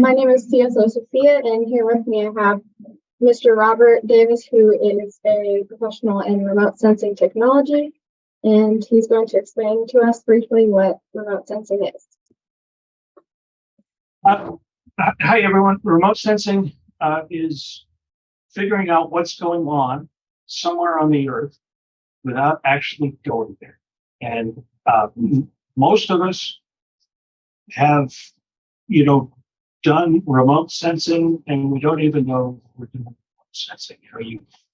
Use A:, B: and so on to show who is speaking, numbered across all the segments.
A: My name is CSO Sofia, and here with me I have Mr. Robert Davis, who is a professional in remote sensing technology, and he's going to explain to us briefly what remote sensing is.
B: Hi, everyone. Remote sensing is figuring out what's going on somewhere on the Earth without actually going there. And most of us have, done remote sensing, and we don't even know we're doing remote sensing.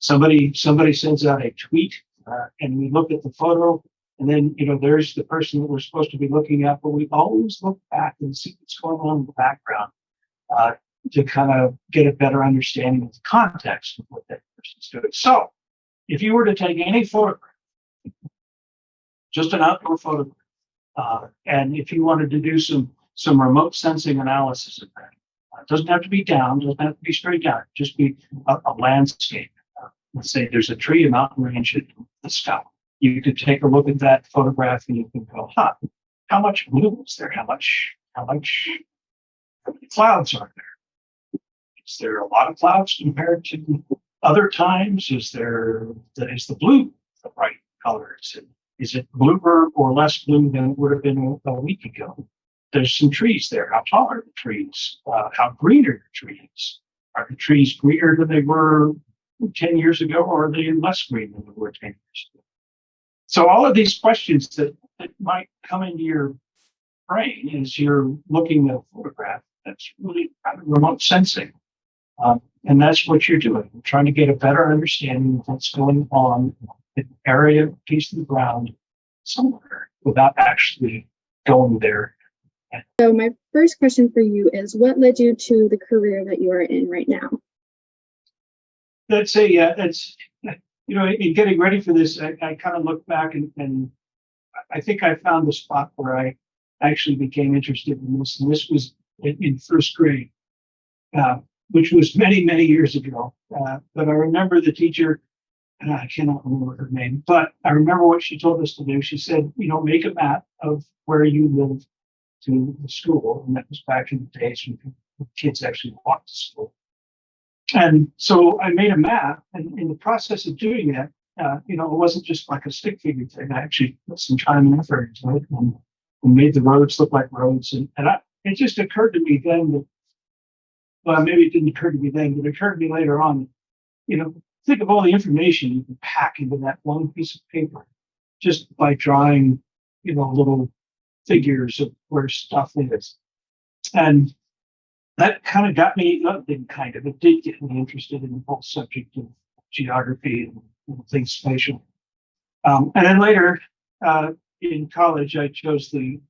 B: Somebody sends out a tweet, and we look at the photo, and then there's the person that we're supposed to be looking at, but we always look back and see what's going on in the background to kind of get a better understanding of the context of what that person's doing. So, if you were to take any photograph, just an outdoor photograph, and if you wanted to do some remote sensing analysis of that, it doesn't have to be down, doesn't have to be straight down, just be a landscape. Let's say there's a tree, a mountain range in the sky. You could take a look at that photograph and you can go, how much blue is there? How many clouds are there? Is there a lot of clouds compared to other times? Is the blue the right color? Is it bluer or less blue than it would have been a week ago? There's some trees there. How tall are the trees? How green are the trees? Are the trees greener than they were 10 years ago, or are they less green than they were 10 years ago? So all of these questions that might come into your brain as you're looking at a photograph, that's really kind of remote sensing. And that's what you're doing. You're trying to get a better understanding of what's going on in an area, piece of the ground, somewhere, without actually going there.
A: So my first question for you is, what led you to the career that you are in right now?
B: In getting ready for this, I kind of look back and I think I found the spot where I actually became interested in this. And this was in first grade, which was many, many years ago. But I remember the teacher, and I cannot remember her name, but I remember what she told us to do. She said, make a map of where you live to the school. And that was back in the days when kids actually walked to school. And so I made a map, and in the process of doing that, it wasn't just like a stick figure thing. I actually put some time and effort into it and made the roads look like roads. And it just occurred to me then that, well, maybe it didn't occur to me then, but it occurred to me later on, think of all the information you can pack into that one piece of paper just by drawing, little figures of where stuff is. And that kind of got me, it did get me interested in the whole subject of geography and things spatial. And then later in college, I chose the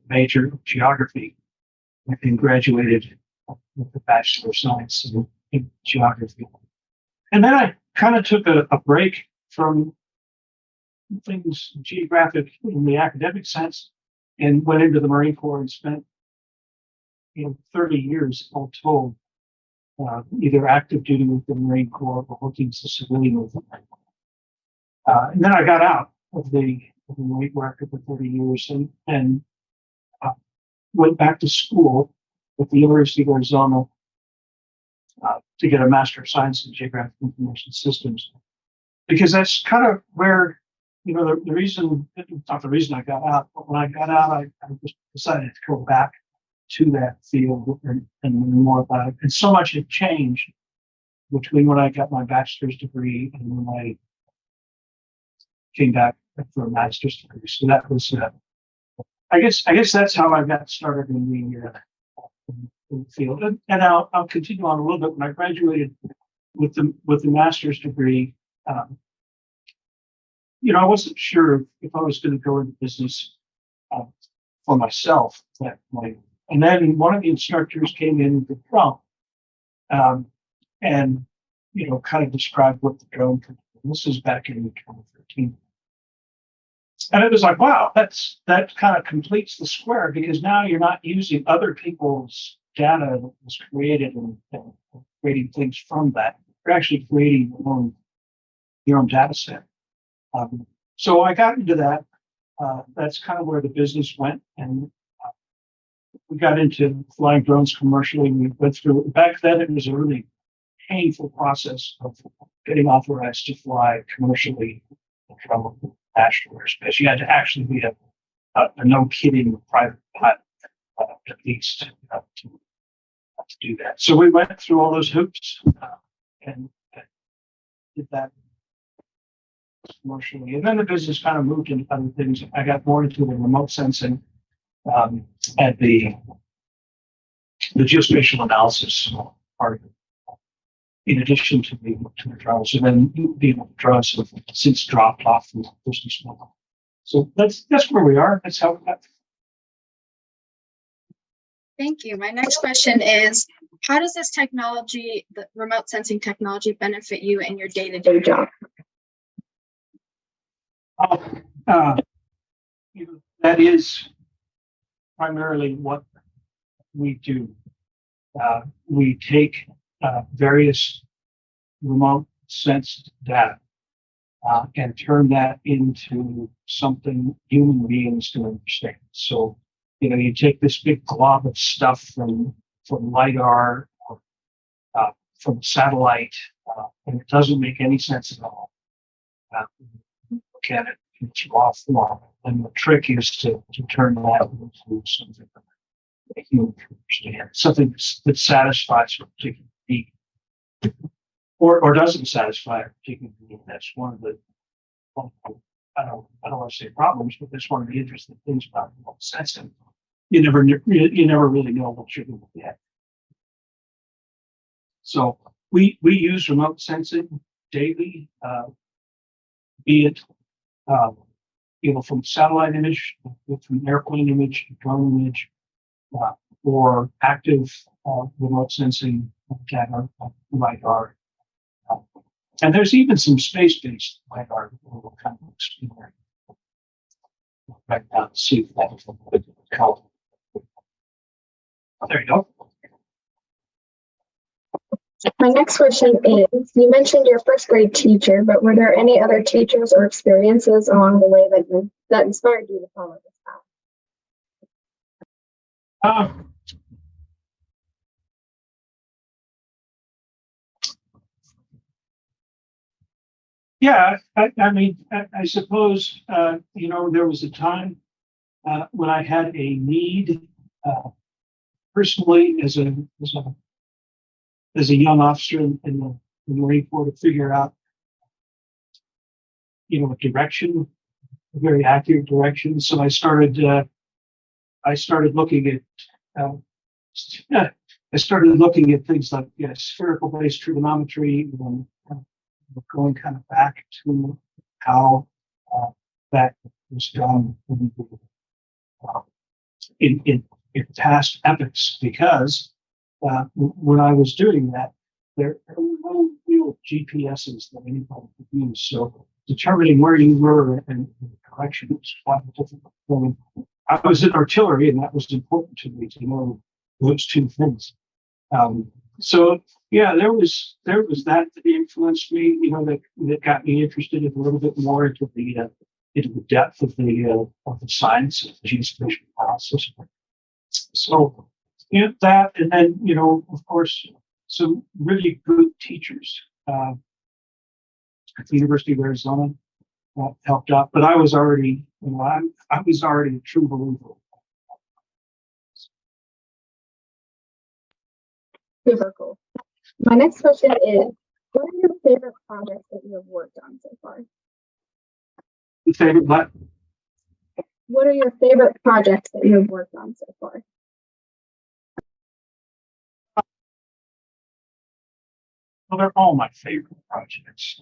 B: major of geography and graduated with a Bachelor of Science in geography. And then I kind of took a break from things geographic in the academic sense and went into the Marine Corps and spent 30 years all told, either active duty with the Marine Corps or working as a civilian with the Marine Corps. And then I got out of the Marine market for 30 years and went back to school at the University of Arizona to get a Master of Science in Geographic Information Systems, because that's kind of where the reason, not the reason I got out, but when I got out, I just decided to go back to that field and learn more about it. And so much had changed between when I got my bachelor's degree and when I came back for a master's degree. So that was, I guess that's how I got started in the field. And I'll continue on a little bit. When I graduated with the master's degree, I wasn't sure if I was going to go into business for myself that way. And then one of the instructors came in with a drone and, kind of described what the drone could do. This was back in 2013. And it was like, wow, that kind of completes the square, because now you're not using other people's data that was created and creating things from that. You're actually creating your own data set. So I got into that. That's kind of where the business went. And we got into flying drones commercially. We went through, back then it was a really painful process of getting authorized to fly commercially from national airspace. You had to actually be a no kidding private pilot, at least, to do that. So we went through all those hoops and did that commercially. And then the business kind of moved into other things. I got more into the remote sensing and the geospatial analysis part of it, in addition to the drones. And then the drones have since dropped off the business model. So that's where we are. That's how.
C: Thank you. My next question is, how does this technology, the remote sensing technology, benefit you in your day-to-day job?
B: That is primarily what we do. We take various remote sensed data and turn that into something human beings can understand. So, you take this big glob of stuff from LiDAR or from satellite, and it doesn't make any sense at all. Look at it in its raw form. And the trick is to turn that into something that a human can understand, something that satisfies a particular need, or doesn't satisfy a particular need. That's one of the, I don't want to say problems, but that's one of the interesting things about remote sensing. You never really know what you're going to get. So we use remote sensing daily, be it from satellite image, from airplane image, drone image, or active remote sensing data, LiDAR. And there's even some space-based LiDAR that we'll kind of explore right now to see if that would help. There you go.
A: My next question is, you mentioned your first grade teacher, but were there any other teachers or experiences along the way that inspired you to follow this path?
B: Yeah, I mean, I suppose, there was a time when I had a need personally as a young officer in the Marine Corps to figure out, a direction, a very accurate direction. So I started looking at things like spherical-based trigonometry, and going kind of back to how that was done in past epochs, because when I was doing that, there were no real GPSs that anybody could use. So determining where you were and the direction was quite difficult. I was in artillery, and that was important to me to know those two things. So yeah, there was that influenced me, that got me interested a little bit more into the depth of the science of geospatial analysis. So that, and then of course some really good teachers at the University of Arizona helped out. But I was already, I was already a true believer.
A: Super cool. My next question is, what are your favorite projects that you have worked on so far?
B: Favorite what?
A: What are your favorite projects that you have worked on so far?
B: Well, they're all my favorite projects.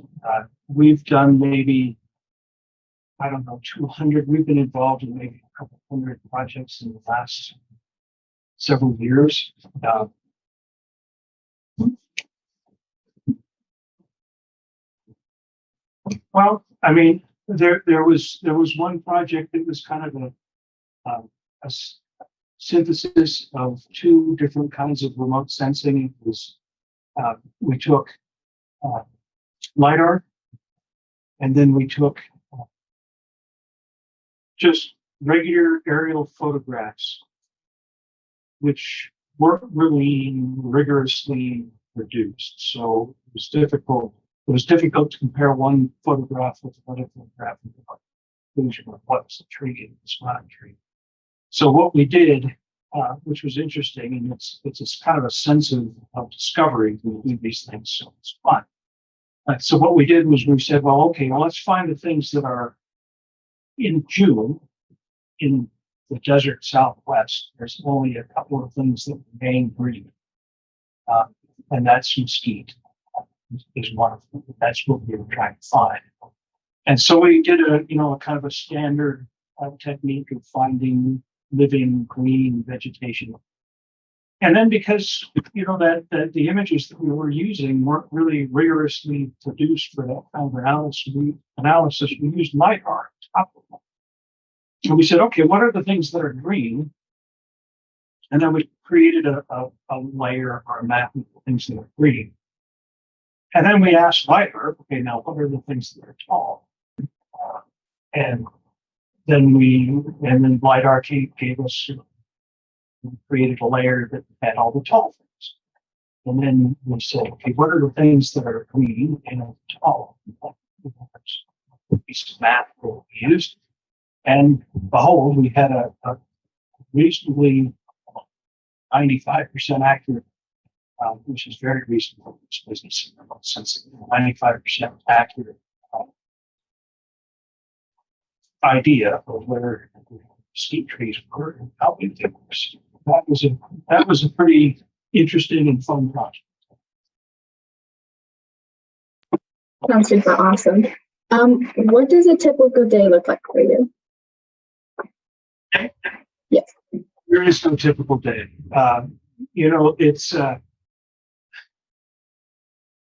B: We've done maybe, 200. We've been involved in maybe a couple hundred projects in the last several years. Well, I mean, there was one project that was kind of a synthesis of two different kinds of remote sensing. It was we took LiDAR, and then we took just regular aerial photographs which weren't really rigorously produced. So it was difficult. It was difficult to compare one photograph with another photograph and get a conclusion of what's the tree and what's not a tree. So what we did, which was interesting, and it's kind of a sense of discovery when we do these things, so it's fun. So what we did was we said, well, okay, well, let's find the things that are in June in the desert Southwest. There's only a couple of things that remain green, and that's mesquite is one of them. That's what we were trying to find. And so we did a kind of a standard technique of finding living green vegetation. And then because, that the images that we were using weren't really rigorously produced for that kind of analysis, we used LiDAR on top of them. So we said, okay, what are the things that are green? And then we created a layer or a map of the things that are green. And then we asked LiDAR, okay, now what are the things that are tall? And then LiDAR gave us, created a layer that had all the tall things. And then we said, okay, what are the things that are green and tall? There's a piece of map that we used. And behold, we had a reasonably 95% accurate, which is very reasonable in this business in remote sensing, 95% accurate idea of where mesquite trees were and how big they were. That was a pretty interesting and fun project.
A: Sounds super awesome. What does a typical day look like for you? Yes.
B: There is no typical day. It's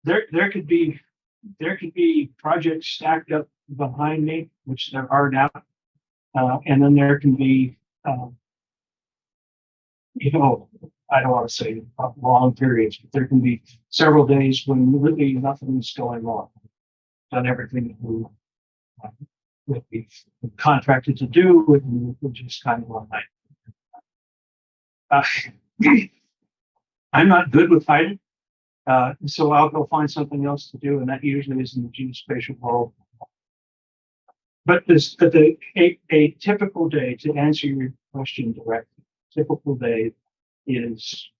B: there could be projects stacked up behind me, which there are now, and then there can be, I don't want to say long periods, but there can be several days when really nothing is going on. Done everything that we've contracted to do, and we're just kind of on night. I'm not good with hiding, so I'll go find something else to do, and that usually is in the geospatial world. But a typical day, to answer your question directly, typical day is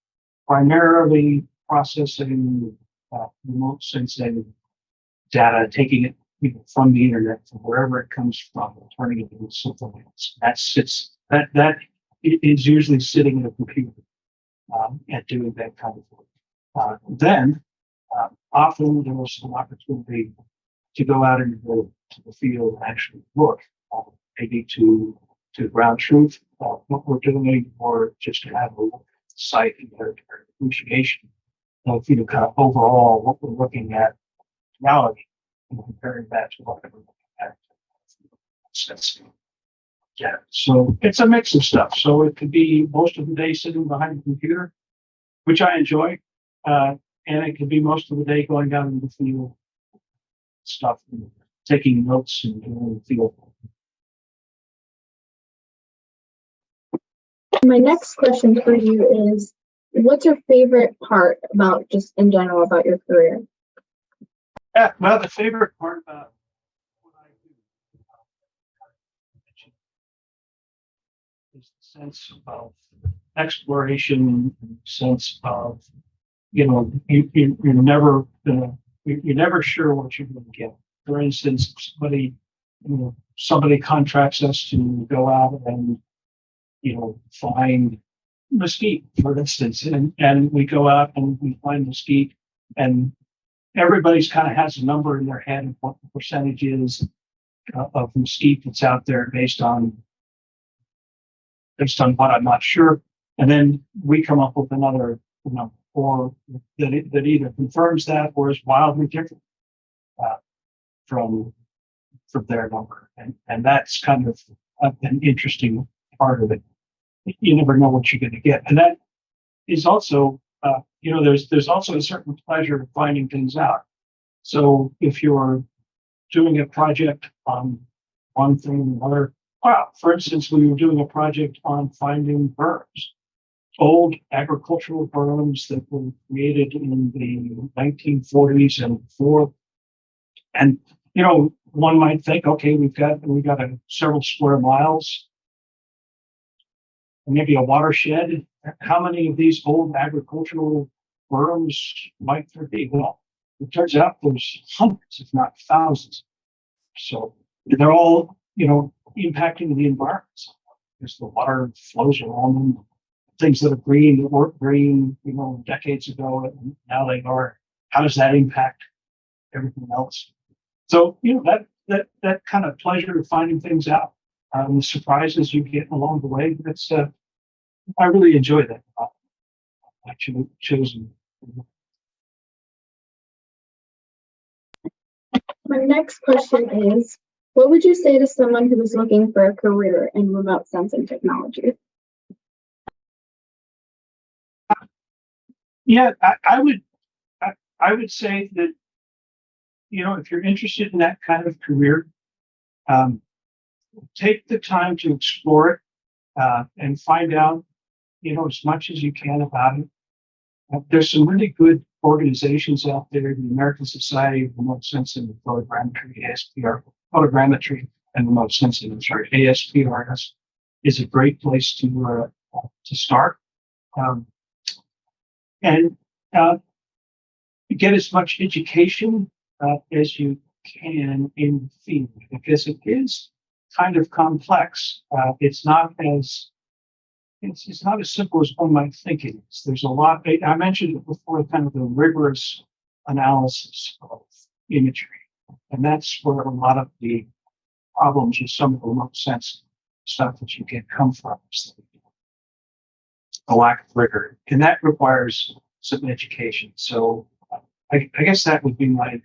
B: primarily processing remote sensing data, taking it from the internet, from wherever it comes from, and turning it into something else. That is usually sitting in a computer and doing that kind of work. Then often there was an opportunity to go out into the field and actually look, maybe to ground truth what we're doing, or just to have a look at the site and their appreciation of kind of overall what we're looking at reality and comparing that to what we're looking at. Yeah, so it's a mix of stuff. So it could be most of the day sitting behind the computer, which I enjoy, and it could be most of the day going down in the field stuff and taking notes and doing the field.
A: My next question for you is, what's your favorite part about just in general about your career?
B: Yeah, well, the favorite part about what I do is the sense of exploration, sense of, you're never sure what you're going to get. For instance, somebody contracts us to go out and, find mesquite, for instance, and we go out and we find mesquite, and everybody's kind of has a number in their head of what the percentage is of mesquite that's out there based on what I'm not sure. And then we come up with another, or that either confirms that or is wildly different from their number. And that's kind of an interesting part of it. You never know what you're going to get. And that is also, there's also a certain pleasure of finding things out. So if you're doing a project on one thing or another, for instance, we were doing a project on finding birds. old agricultural farms that were created in the 1940s and before. And, one might think, okay, we got several square miles, maybe a watershed. How many of these old agricultural farms might there be? Well, it turns out there's hundreds, if not thousands. So they're all, impacting the environment. Because the water flows around them. Things that are green that weren't green, decades ago, and now they are. How does that impact everything else? So, that kind of pleasure of finding things out, the surprises you get along the way. I really enjoy that. I chosen.
A: My next question is, what would you say to someone who is looking for a career in remote sensing technology?
B: Yeah, I would say that, if you're interested in that kind of career, take the time to explore it and find out, as much as you can about it. There's some really good organizations out there, the American Society of Remote Sensing and Photogrammetry, ASPR, Photogrammetry and Remote Sensing, ASPRS is a great place to start. And get as much education as you can in the field, because it is kind of complex. It's not as simple as one might think it is. There's a lot. I mentioned it before, kind of the rigorous analysis of imagery, and that's where a lot of the problems with some of the remote sensing stuff that you get come from. Is the lack of rigor, and that requires some education. So I guess that would be my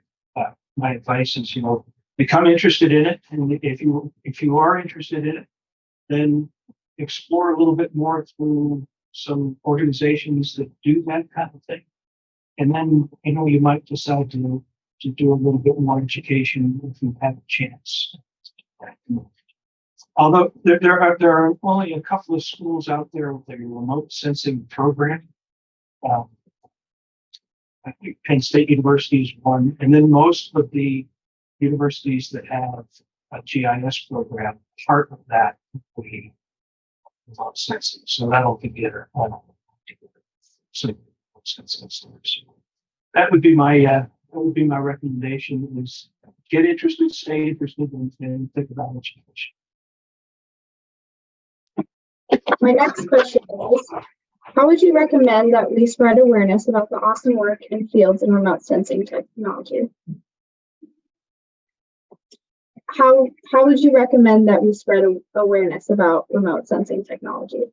B: advice is, become interested in it. And if you are interested in it, then explore a little bit more through some organizations that do that kind of thing. And then, you might decide to do a little bit more education if you have a chance. Although there are only a couple of schools out there with a remote sensing program. I think Penn State University is one, and then most of the universities that have a GIS program, part of that will be remote sensing. So that'll give you some sensing stories. That would be my recommendation: is get interested, stay interested, and think about education.
A: My next question is, how would you recommend that we spread awareness about the awesome work in fields in remote sensing technology? How would you recommend that we spread awareness about remote sensing technology?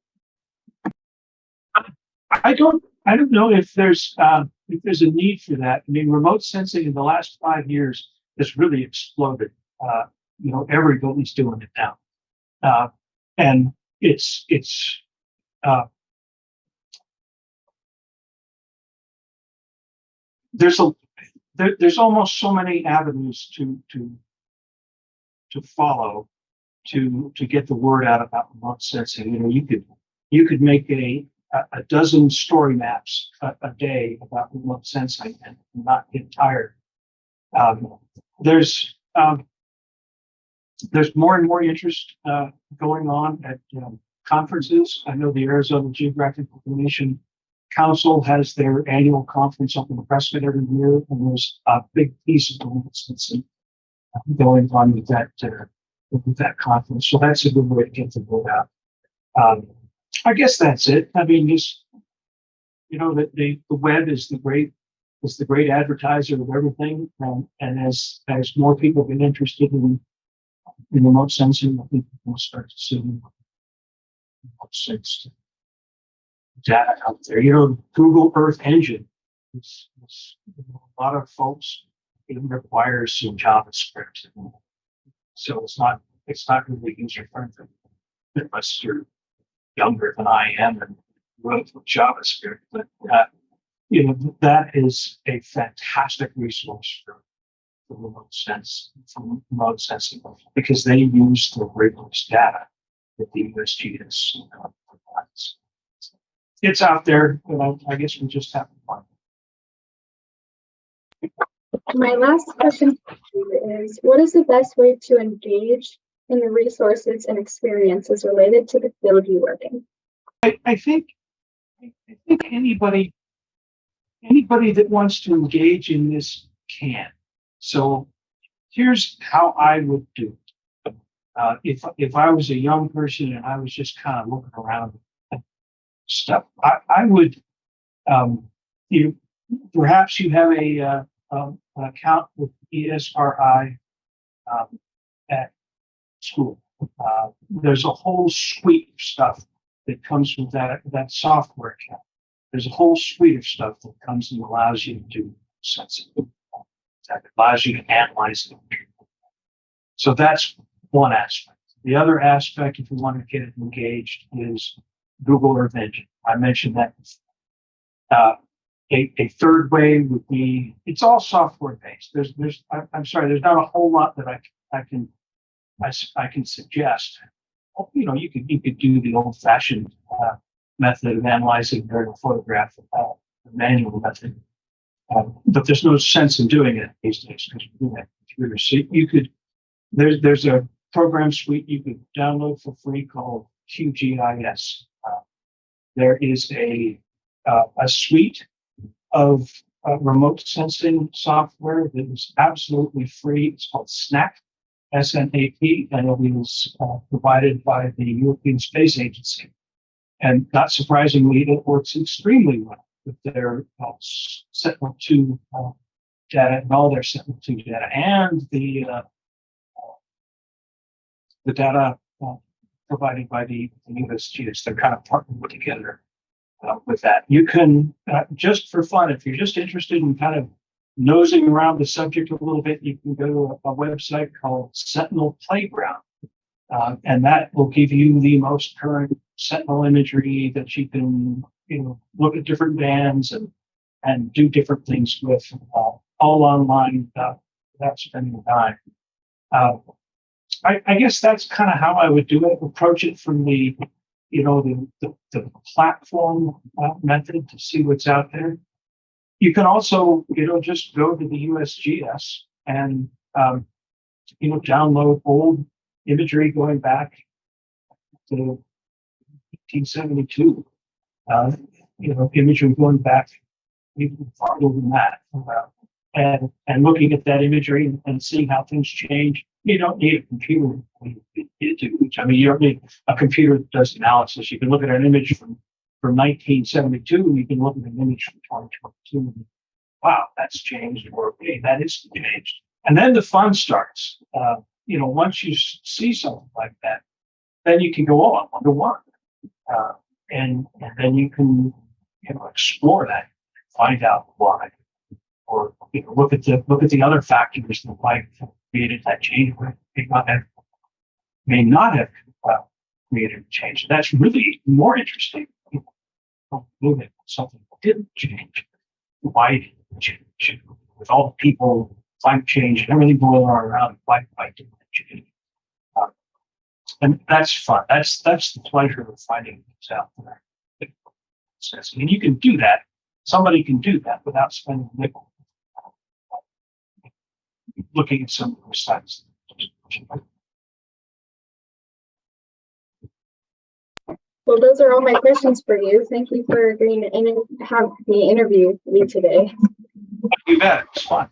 B: I don't know if there's a need for that. I mean, remote sensing in the last 5 years has really exploded. Everybody's doing it now, and it's there's almost so many avenues to follow to get the word out about remote sensing. You could make a dozen story maps a day about remote sensing and not get tired. There's more and more interest going on at conferences. I know the Arizona Geographic Information Council has their annual conference up in Prescott every year, and there's a big piece of remote sensing going on with that conference. So that's a good way to get the word out. I guess that's it. I mean, just that the web is the great advertiser of everything, and as more people get interested in remote sensing, I think we'll start to see remote sensing data out there. Google Earth Engine is a lot of folks. It requires some JavaScript, so it's not really user friendly unless you're younger than I am and wrote with JavaScript. But that is a fantastic resource for remote sensing, because they use the rigorous data that the USGS provides. it's out there, but I guess we just have to find it.
A: My last question for you is, what is the best way to engage in the resources and experiences related to the field you work in?
B: I think anybody that wants to engage in this can. So here's how I would do it. If I was a young person and I was just kind of looking around at stuff, I would perhaps you have an account with ESRI at school. There's a whole suite of stuff that comes with that software account. There's a whole suite of stuff that comes and allows you to do sensing. That allows you to analyze it. So that's one aspect. The other aspect, if you want to get engaged, is Google Earth Engine. I mentioned that. A third way would be, it's all software based. I'm sorry, there's not a whole lot that I can suggest. You could do the old fashioned method of analyzing aerial photograph, the manual method. But there's no sense in doing it these days because you do that computer. So there's a program suite you could download for free called QGIS. There is a suite of remote sensing software that is absolutely free. It's called SNAP, SNAP, and it is provided by the European Space Agency. And not surprisingly, it works extremely well with their Sentinel-2 data and all their Sentinel-2 data and the data provided by the USGS. They're kind of partnering together with that. You can, just for fun, if you're just interested in kind of nosing around the subject a little bit, you can go to a website called Sentinel Playground. And that will give you the most current Sentinel imagery that you can, look at different bands and do different things with, all online without spending time. I guess that's kind of how I would do it. Approach it from the platform method to see what's out there. You can also, just go to the USGS and, download old imagery going back to 1872. Imagery going back even farther than that. And looking at that imagery and seeing how things change. You don't need a computer to do which. I mean, you don't need a computer that does analysis. You can look at an image from 1972, and you can look at an image from 2022. And, wow, that's changed, or okay, that is changed. And then the fun starts. Once you see something like that, then you can go, oh, I wonder why. And then you can, explore that, find out why, or look at the other factors that might have created that change, or may not have created a change. That's really more interesting. Moving something that didn't change. Why did it change? With all the people, climate change, and everything going on around, why didn't it change? And that's fun. That's the pleasure of finding things out there. And you can do that. Somebody can do that without spending a nickel. Looking at some of those sites.
A: Well, those are all my questions for you. Thank you for agreeing to have me interview me today.
B: You bet. It's fun.